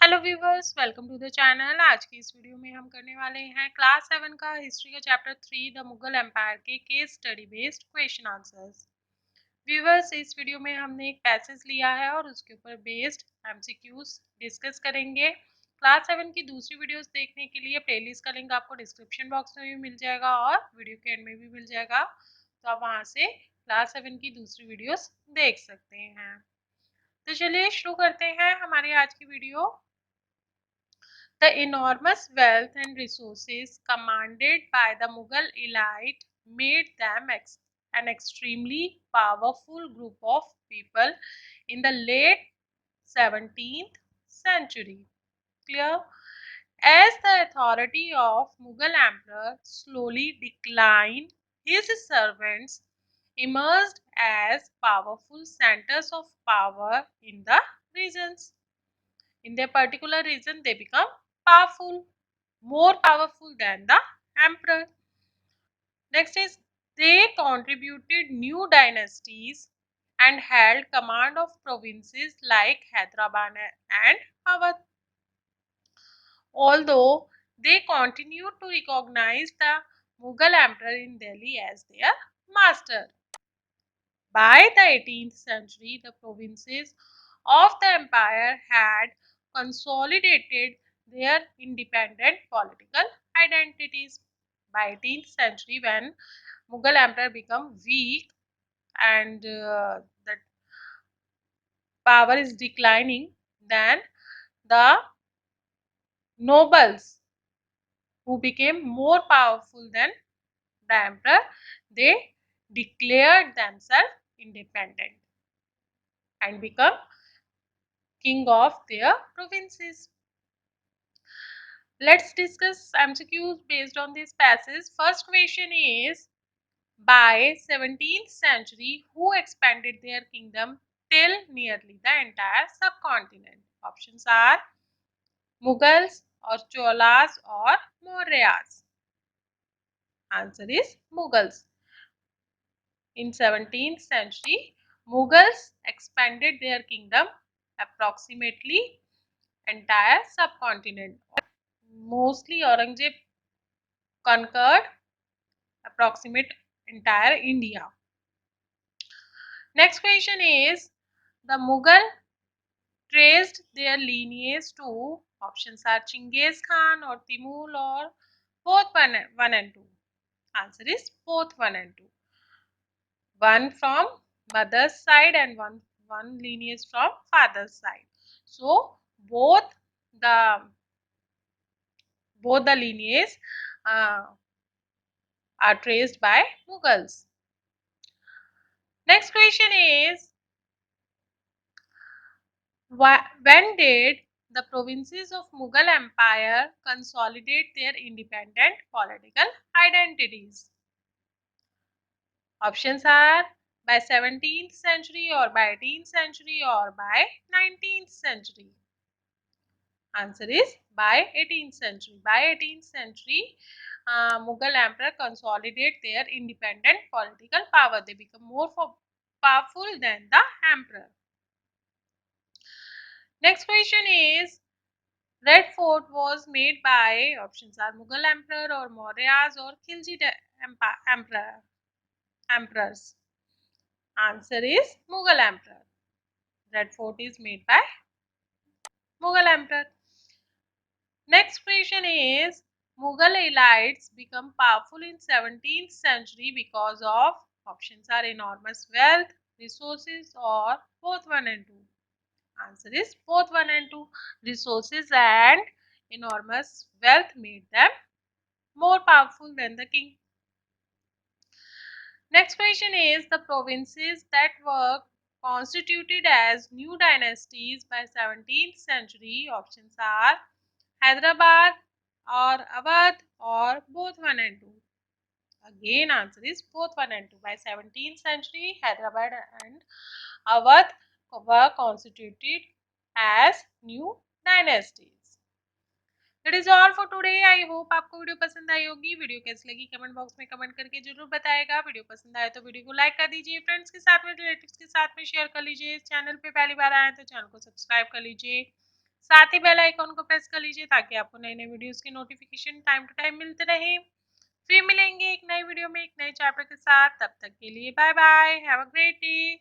Hello viewers, welcome to the channel. आज की इस वीडियो में हम करने वाले हैं क्लास 7 का हिस्ट्री का चैप्टर 3 द मुगल एम्पायर के case study based question answers. Viewers, इस वीडियो में हमने एक पैसेज लिया है और उसके ऊपर बेस्ड एमसीक्यूज डिस्कस करेंगे। क्लास 7 की दूसरी वीडियोस देखने के लिए प्लेलिस्ट का लिंक आपको डिस्क्रिप्शन बॉक्स में भी मिल जाएगा और वीडियो के एंड में भी मिल जाएगा, तो आप वहाँ से क्लास 7 की दूसरी वीडियोस देख सकते हैं। तो चलिए शुरू करते हैं हमारी आज की video. The enormous wealth and resources commanded by the Mughal elite made them an extremely powerful group of people in the late 17th century. Clear? As the authority of Mughal emperor slowly declined, his servants emerged as powerful centers of power in the regions. In their particular region, they become powerful, more powerful than the emperor. Next is they contributed new dynasties and held command of provinces like Hyderabad and Awadh. Although they continued to recognize the Mughal emperor in Delhi as their master. By the 18th century, the provinces of the empire had consolidated their independent political identities. By 18th century, when Mughal Empire became weak and the power is declining, then the nobles who became more powerful than the emperor, they declared themselves independent and become king of their provinces. Let's discuss MCQs based on this passage. First question is, by 17th century, who expanded their kingdom till nearly the entire subcontinent? Options are Mughals or Cholas or Mauryas. Answer is Mughals. In 17th century, Mughals expanded their kingdom approximately entire subcontinent. Mostly Aurangzeb conquered approximate entire India. Next question is, the Mughal traced their lineage to, options are Chinggis Khan or Timur or both one and two. Answer is both 1 and 2. One from mother's side and one lineage from father's side. So the both the lineage uh, are traced by Mughals. Next question is, when did the provinces of Mughal Empire consolidate their independent political identities? Options are by 17th century or by 18th century or by 19th century. Answer is by 18th century. By 18th century, Mughal Emperor consolidate their independent political power. They become more powerful than the emperor. Next question is, Red Fort was made by, options are Mughal Emperor or Mauryas or Khilji emperors. Answer is Mughal Emperor. Red Fort is made by Mughal Emperor. Next question is, Mughal elites become powerful in 17th century because of, options are enormous wealth, resources or both 1 and 2. Answer is both 1 and 2. Resources and enormous wealth made them more powerful than the king. Next question is, the provinces that were constituted as new dynasties by 17th century, options are Hyderabad or Awadh or both 1 and 2. Again, answer is both 1 and 2. By 17th century, Hyderabad and Awadh were constituted as new dynasties. That is all for today. I hope आपको video पसंद आई होगी। Video कैसी लगी comment box में comment करके जरूर बताएगा। Video पसंद आए तो वीडियो को लाइक कर दीजिए, फ्रेंड्स के साथ में, रिलेटिव्स के साथ में शेयर कर लीजिए। चैनल पे पहली बार आए तो चैनल को सब्सक्राइब कर लीजिए। साथ ही बेल आइकॉन को प्रेस कर लीजिए ताकि आपको नए नए वीडियोस की नोटिफिकेशन टाइम टू टाइम मिलते रहे। फिर मिलेंगे एक नए वीडियो में एक नए चैप्टर के साथ। तब तक के लिए bye bye, have a great day.